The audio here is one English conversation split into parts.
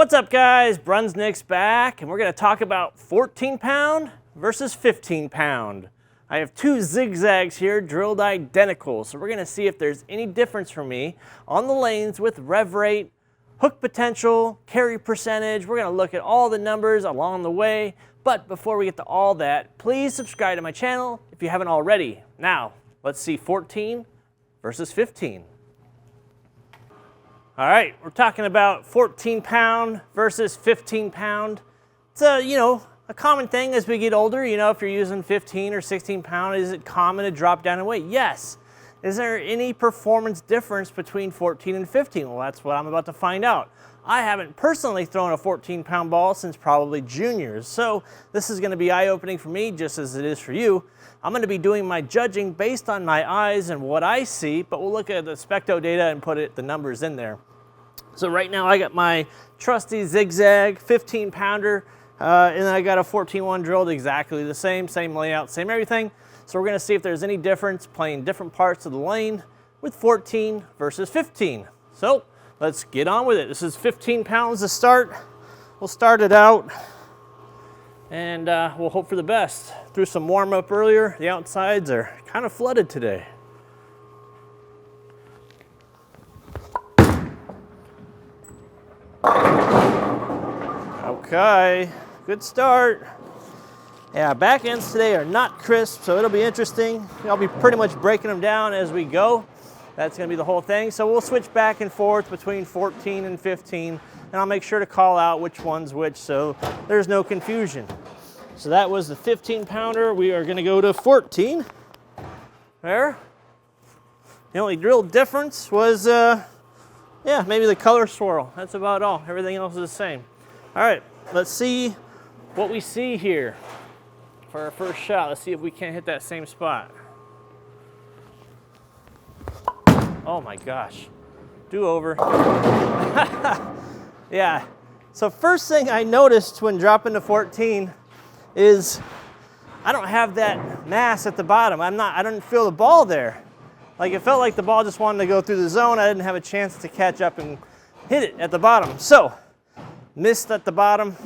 What's up guys, BrunsNick's back and we're going to talk about 14 pound versus 15 pound. I have two zigzags here drilled identical, so we're going to see if there's any difference for me on the lanes with rev rate, hook potential, carry percentage. We're going to look at all the numbers along the way, but before we get to all that, please subscribe to my channel if you haven't already. Now, let's see 14 versus 15. All right, we're talking about 14 pound versus 15 pound. It's a common thing as we get older. If you're using 15 or 16 pound, is it common to drop down in weight? Yes. Is there any performance difference between 14 and 15? Well, that's what I'm about to find out. I haven't personally thrown a 14 pound ball since probably juniors, so this is gonna be eye-opening for me just as it is for you. I'm gonna be doing my judging based on my eyes and what I see, but we'll look at the SPECTO data and put the numbers in there. So right now I got my trusty zigzag 15 pounder, and then I got a 14-1 drilled exactly the same layout, same everything. So we're gonna see if there's any difference playing different parts of the lane with 14 versus 15. So let's get on with it. This is 15 pounds to start. We'll start it out and we'll hope for the best. Threw some warm up earlier. The outsides are kind of flooded today. Okay, good start. Yeah, back ends today are not crisp, so it'll be interesting. I'll be pretty much breaking them down as we go. That's gonna be the whole thing. So we'll switch back and forth between 14 and 15, and I'll make sure to call out which one's which so there's no confusion. So that was the 15 pounder. We are gonna go to 14. There. The only real difference was, maybe the color swirl. That's about all. Everything else is the same. All right, let's see what we see here for our first shot. Let's see if we can't hit that same spot. Oh my gosh, do over. Yeah, so first thing I noticed when dropping to 14 is I don't have that mass at the bottom. I didn't feel the ball there. Like it felt like the ball just wanted to go through the zone. I didn't have a chance to catch up and hit it at the bottom. So, missed at the bottom,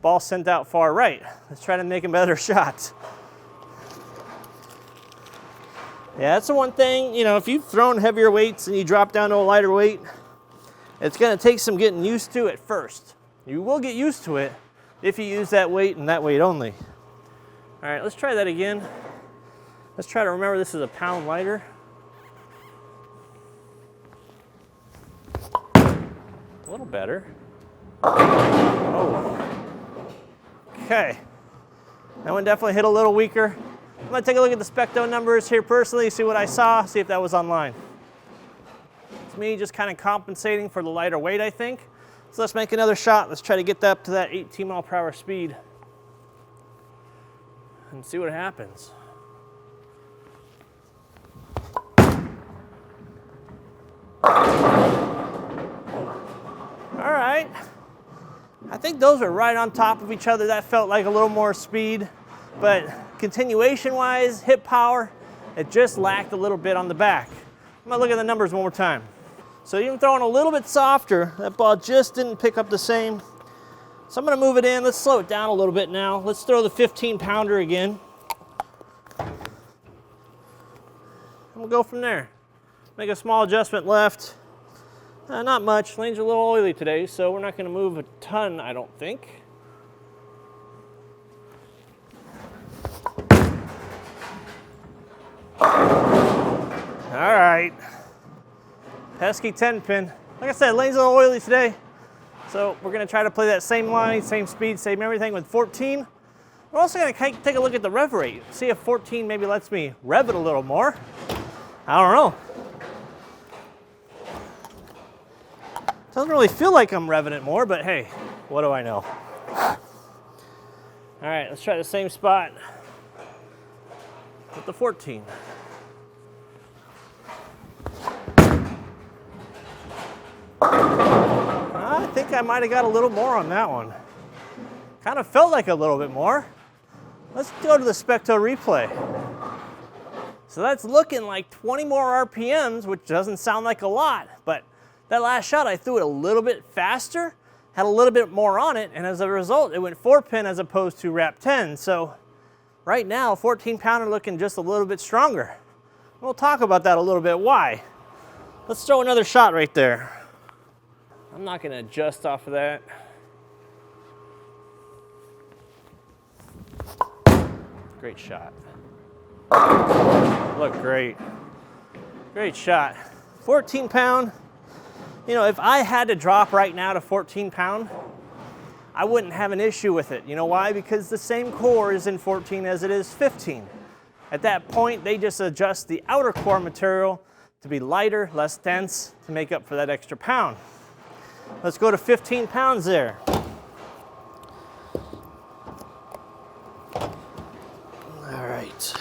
ball sent out far right. Let's try to make a better shot. Yeah, that's the one thing, if you've thrown heavier weights and you drop down to a lighter weight, it's gonna take some getting used to at first. You will get used to it if you use that weight and that weight only. All right, let's try that again. Let's try to remember this is a pound lighter. A little better. Oh. Okay. That one definitely hit a little weaker. I'm gonna take a look at the SPECTO numbers here personally, see what I saw, see if that was online. It's me just kind of compensating for the lighter weight, I think. So let's make another shot. Let's try to get that up to that 18 mile per hour speed and see what happens. All right. I think those are right on top of each other. That felt like a little more speed, but continuation-wise, hit power, it just lacked a little bit on the back. I'm gonna look at the numbers one more time. So even throwing a little bit softer, that ball just didn't pick up the same. So I'm gonna move it in. Let's slow it down a little bit now. Let's throw the 15 pounder again. And we'll go from there. Make a small adjustment left. Not much. Lane's a little oily today, so we're not going to move a ton, I don't think. All right. Pesky 10 pin. Like I said, lane's a little oily today, so we're going to try to play that same line, same speed, same everything with 14. We're also going to take a look at the rev rate. See if 14 maybe lets me rev it a little more. I don't know. Doesn't really feel like I'm revving it more, but hey, what do I know? All right, let's try the same spot with the 14. I think I might have got a little more on that one. Kind of felt like a little bit more. Let's go to the SPECTO replay. So that's looking like 20 more RPMs, which doesn't sound like a lot, but that last shot I threw it a little bit faster, had a little bit more on it, and as a result, it went 4-pin as opposed to wrap 10. So right now, 14-pounder looking just a little bit stronger. We'll talk about that a little bit, why. Let's throw another shot right there. I'm not gonna adjust off of that. Great shot. Look great. Great shot. 14-pound. You know, if I had to drop right now to 14-pound, I wouldn't have an issue with it. You know why? Because the same core is in 14 as it is 15. At that point, they just adjust the outer core material to be lighter, less dense, to make up for that extra pound. Let's go to 15 pounds there. All right.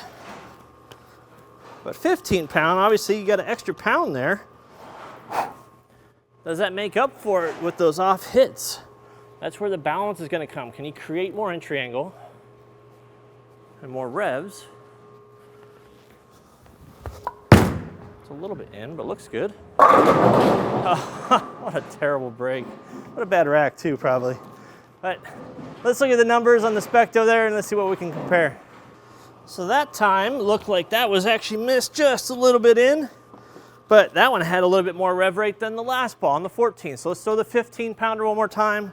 But 15-pound, obviously you got an extra pound there. Does that make up for it with those off hits? That's where the balance is going to come. Can you create more entry angle and more revs? It's a little bit in, but looks good. Oh, what a terrible break. What a bad rack too, probably. But let's look at the numbers on the SPECTO there and let's see what we can compare. So that time looked like that was actually missed just a little bit in, but that one had a little bit more rev rate than the last ball on the 14. So let's throw the 15-pounder one more time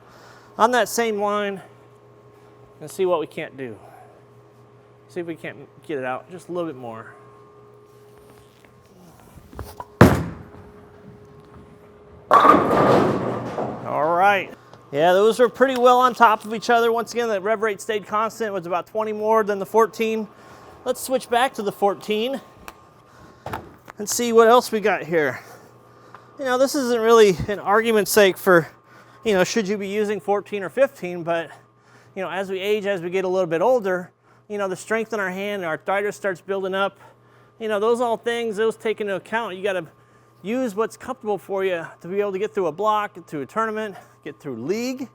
on that same line and see what we can't do. See if we can't get it out just a little bit more. All right. Yeah, those were pretty well on top of each other. Once again, the rev rate stayed constant. It was about 20 more than the 14. Let's switch back to the 14 and see what else we got here. You know, this isn't really an argument's sake for, you know, should you be using 14 or 15, but, you know, as we age, as we get a little bit older, you know, the strength in our hand, our arthritis starts building up. You know, those all things, those take into account. You got to use what's comfortable for you to be able to get through a block, get through a tournament, get through league.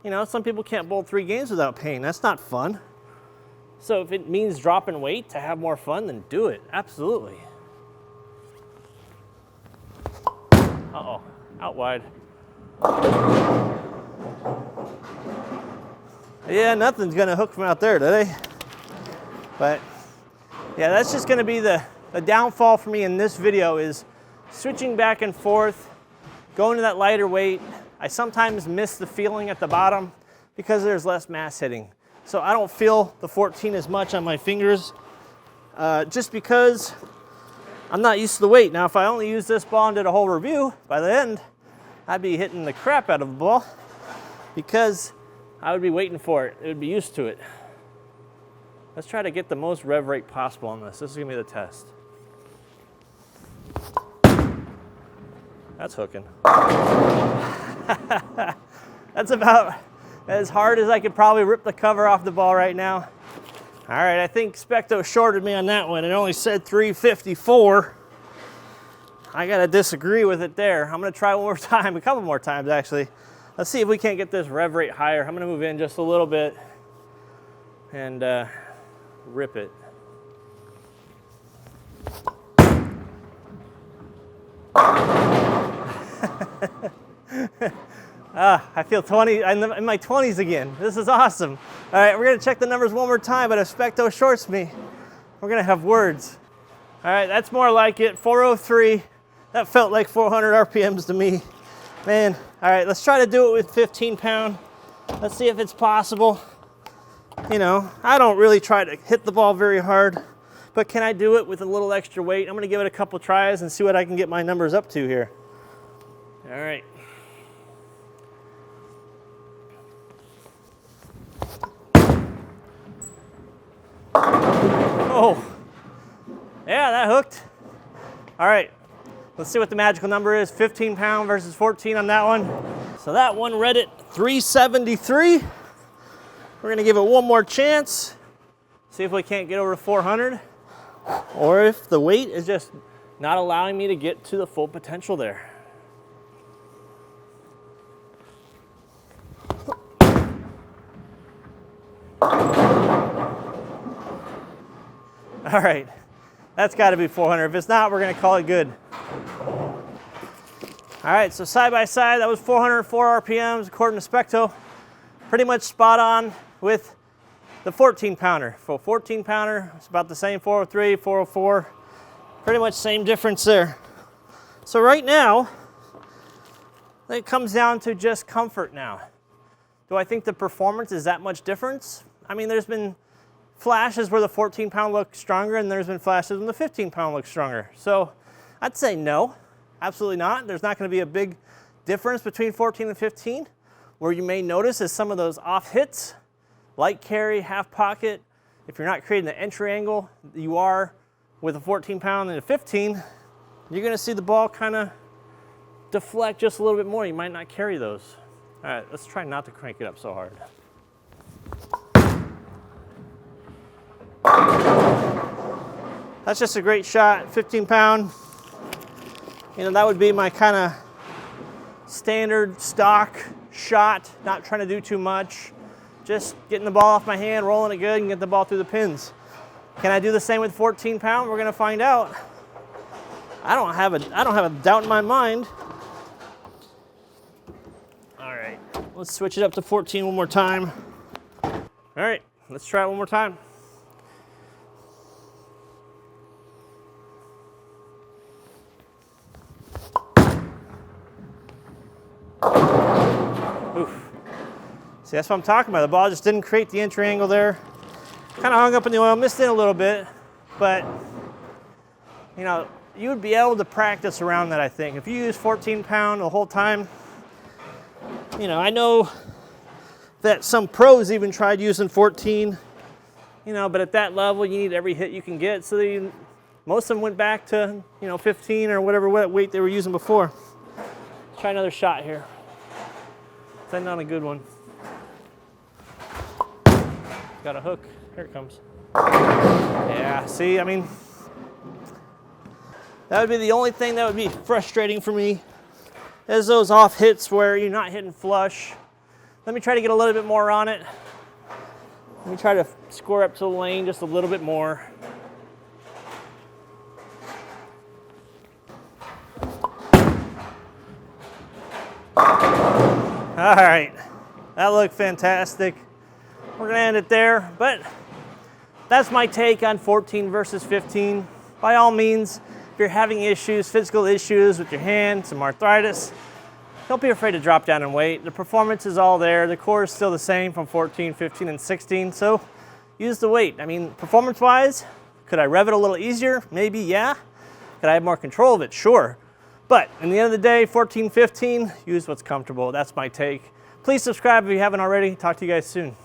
You know, some people can't bowl 3 games without pain. That's not fun. So if it means dropping weight to have more fun, then do it. Absolutely. Uh-oh, out wide. Yeah, nothing's gonna hook from out there today. But yeah, that's just gonna be the downfall for me in this video is switching back and forth, going to that lighter weight. I sometimes miss the feeling at the bottom because there's less mass hitting. So I don't feel the 14 as much on my fingers just because I'm not used to the weight. Now, if I only used this ball and did a whole review, by the end, I'd be hitting the crap out of the ball because I would be waiting for it. It would be used to it. Let's try to get the most rev rate possible on this. This is gonna be the test. That's hooking. That's about as hard as I could probably rip the cover off the ball right now. All right, I think SPECTO shorted me on that one. It only said 354. I gotta disagree with it there. I'm gonna try one more time, a couple more times actually. Let's see if we can't get this rev rate higher. I'm gonna move in just a little bit and rip it. I feel 20, I'm in my 20s again. This is awesome. All right, we're gonna check the numbers one more time, but if SPECTO shorts me, we're gonna have words. All right, that's more like it, 403. That felt like 400 RPMs to me. Man, all right, let's try to do it with 15 pound. Let's see if it's possible. You know, I don't really try to hit the ball very hard, but can I do it with a little extra weight? I'm gonna give it a couple tries and see what I can get my numbers up to here. All right. Oh, yeah, that hooked. All right, let's see what the magical number is. 15 pound versus 14 on that one. So that one read it 373. We're gonna give it one more chance. See if we can't get over 400 or if the weight is just not allowing me to get to the full potential there. All right, that's got to be 400. If it's not, we're going to call it good. All right, so side by side, that was 404 RPMs according to SPECTO. Pretty much spot on with the 14 pounder. For 14 pounder, it's about the same, 403, 404. Pretty much same difference there. So right now, it comes down to just comfort now. Do I think the performance is that much difference? I mean, there's been flashes where the 14 pound looks stronger and there's been flashes when the 15 pound looks stronger. So I'd say no, absolutely not. There's not gonna be a big difference between 14 and 15. Where you may notice is some of those off hits, light carry, half pocket. If you're not creating the entry angle you are with a 14 pound and a 15, you're gonna see the ball kind of deflect just a little bit more. You might not carry those. All right, let's try not to crank it up so hard. That's just a great shot, 15 pound. You know, that would be my kind of standard stock shot, not trying to do too much. Just getting the ball off my hand, rolling it good, and get the ball through the pins. Can I do the same with 14 pound? We're gonna find out. I don't have a doubt in my mind. All right, let's switch it up to 14 one more time. All right, let's try it one more time. Oof. See, that's what I'm talking about. The ball just didn't create the entry angle there. Kind of hung up in the oil, missed it a little bit, but you know, you would be able to practice around that, I think. If you use 14 pound the whole time, you know, I know that some pros even tried using 14, you know, but at that level, you need every hit you can get. So most of them went back to, you know, 15 or whatever weight they were using before. Let's try another shot here. Send on a good one. Got a hook. Here it comes. Yeah, see, I mean, that would be the only thing that would be frustrating for me, is those off hits where you're not hitting flush. Let me try to get a little bit more on it. Let me try to score up to the lane just a little bit more. All right, that looked fantastic. We're gonna end it there, but that's my take on 14 versus 15. By all means, if you're having issues, physical issues with your hand, some arthritis, don't be afraid to drop down in weight. The performance is all there. The core is still the same from 14, 15, and 16, so use the weight. I mean, performance-wise, could I rev it a little easier? Maybe, yeah. Could I have more control of it? Sure. But in the end of the day, 14, 15, use what's comfortable. That's my take. Please subscribe if you haven't already. Talk to you guys soon.